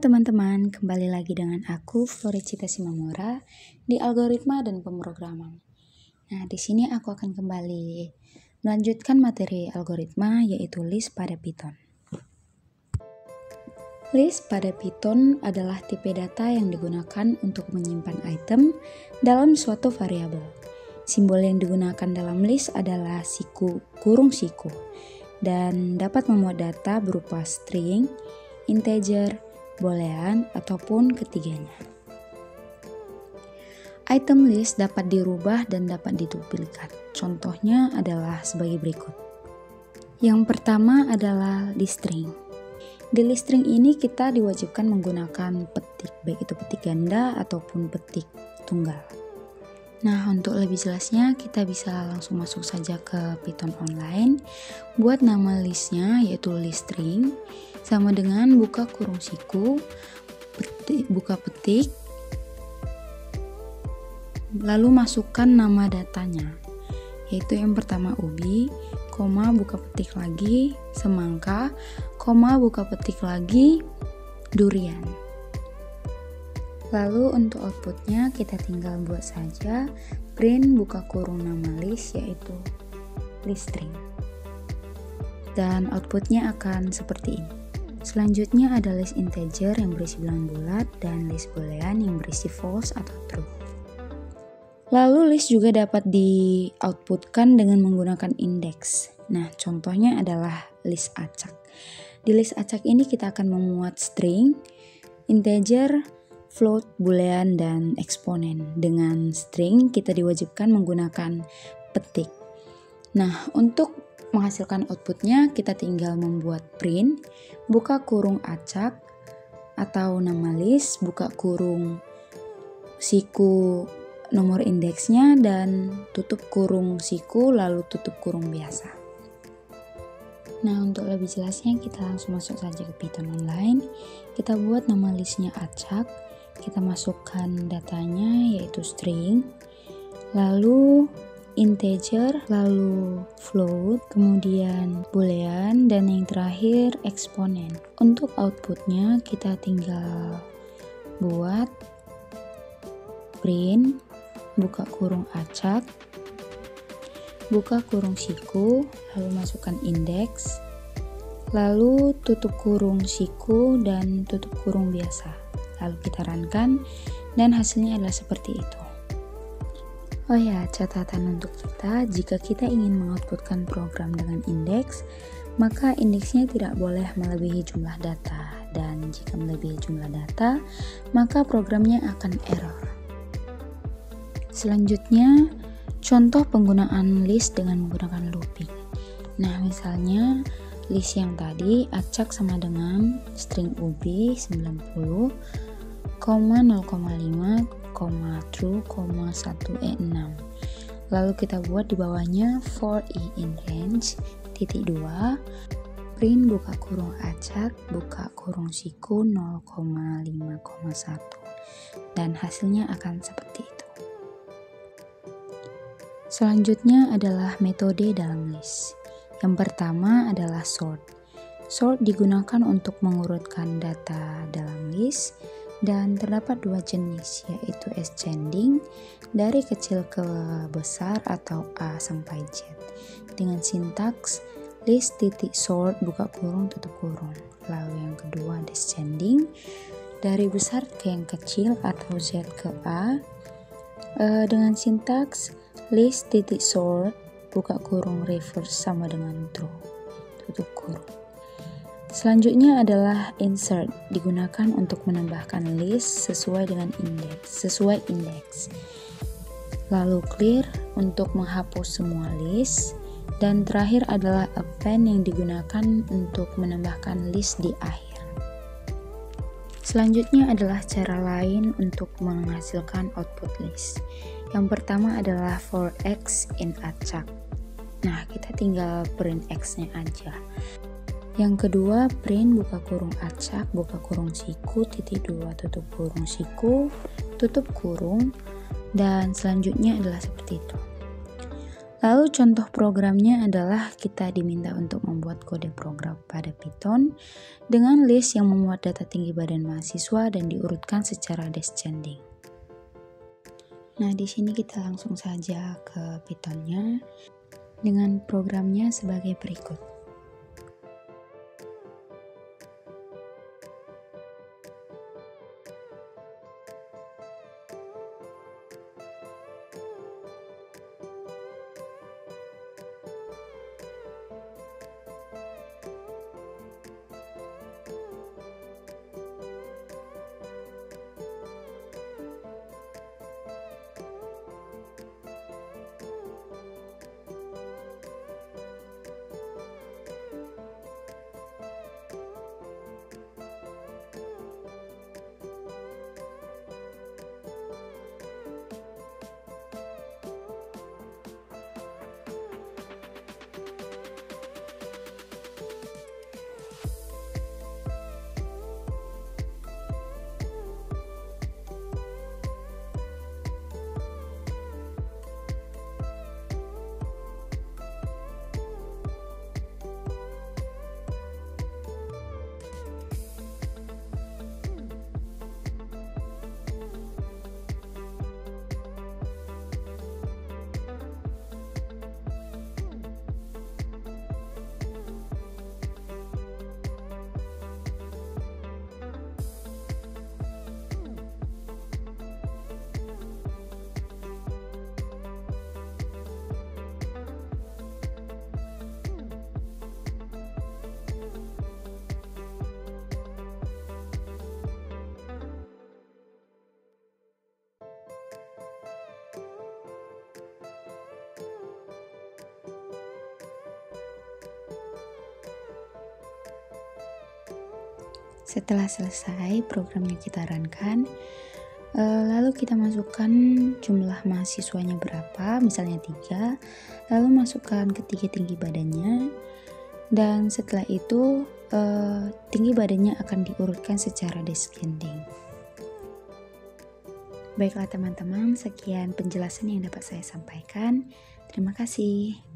teman-teman, kembali lagi dengan aku Floricita Simamora di algoritma dan pemrograman. Nah, di sini aku akan kembali melanjutkan materi algoritma yaitu list pada Python. List pada Python adalah tipe data yang digunakan untuk menyimpan item dalam suatu variabel. Simbol yang digunakan dalam list adalah siku kurung siku dan dapat memuat data berupa string, integer, boolean, ataupun ketiganya. Item list dapat dirubah dan dapat diduplikat. Contohnya adalah sebagai berikut. Yang pertama adalah list string. Di list string ini kita diwajibkan menggunakan petik, baik itu petik ganda ataupun petik tunggal. Nah, untuk lebih jelasnya kita bisa langsung masuk saja ke Python online. Buat nama listnya yaitu list string sama dengan buka kurung siku, buka petik, lalu masukkan nama datanya, yaitu yang pertama ubi, koma buka petik lagi, semangka, koma buka petik lagi, durian. Lalu untuk outputnya kita tinggal buat saja print buka kurung nama list yaitu list string. Dan outputnya akan seperti ini. Selanjutnya ada list integer yang berisi bilangan bulat dan list boolean yang berisi false atau true. Lalu list juga dapat di-outputkan dengan menggunakan indeks. Nah, contohnya adalah list acak. Di list acak ini kita akan memuat string, integer, float, boolean, dan eksponen. Dengan string kita diwajibkan menggunakan petik. Nah, untuk menghasilkan outputnya kita tinggal membuat print, buka kurung acak atau nama list, buka kurung siku nomor indeksnya, dan tutup kurung siku lalu tutup kurung biasa. Nah, untuk lebih jelasnya kita langsung masuk saja ke Python online. Kita buat nama listnya acak, kita masukkan datanya yaitu string, lalu integer, lalu float, kemudian boolean, dan yang terakhir eksponen. Untuk outputnya kita tinggal buat print buka kurung acak, buka kurung siku, lalu masukkan indeks, lalu tutup kurung siku dan tutup kurung biasa. Lalu kita runkan dan hasilnya adalah seperti itu. Oh ya, catatan untuk kita, jika kita ingin mengoutputkan program dengan indeks, maka indeksnya tidak boleh melebihi jumlah data, dan jika melebihi jumlah data, maka programnya akan error. Selanjutnya, contoh penggunaan list dengan menggunakan looping. Nah, misalnya list yang tadi acak sama dengan string ubi 90, 0,5, true, 1E6. Lalu kita buat di bawahnya for i in range, titik 2, print buka kurung acak, buka kurung siku 0,5,1. Dan hasilnya akan seperti itu. Selanjutnya adalah metode dalam list. Yang pertama adalah sort. Sort digunakan untuk mengurutkan data dalam list dan terdapat dua jenis, yaitu ascending dari kecil ke besar atau A sampai Z dengan sintaks list titik sort buka kurung tutup kurung. Lalu yang kedua descending dari besar ke yang kecil atau Z ke A dengan sintaks list titik sort buka kurung reverse sama dengan true tutup kurung. Selanjutnya adalah insert, digunakan untuk menambahkan list sesuai indeks. Lalu clear untuk menghapus semua list, dan terakhir adalah append yang digunakan untuk menambahkan list di akhir. Selanjutnya adalah cara lain untuk menghasilkan output list. Yang pertama adalah for x in acak. Nah, kita tinggal print x-nya aja. Yang kedua, print buka kurung acak, buka kurung siku, titik 2, tutup kurung siku, tutup kurung, dan selanjutnya adalah seperti itu. Lalu contoh programnya adalah kita diminta untuk membuat kode program pada Python dengan list yang memuat data tinggi badan mahasiswa dan diurutkan secara descending. Nah, di sini kita langsung saja ke Python-nya dengan programnya sebagai berikut. Setelah selesai programnya kita runkan, lalu kita masukkan jumlah mahasiswanya berapa, misalnya 3, lalu masukkan ketiga tinggi badannya, dan setelah itu tinggi badannya akan diurutkan secara descending. Baiklah teman-teman, sekian penjelasan yang dapat saya sampaikan. Terima kasih.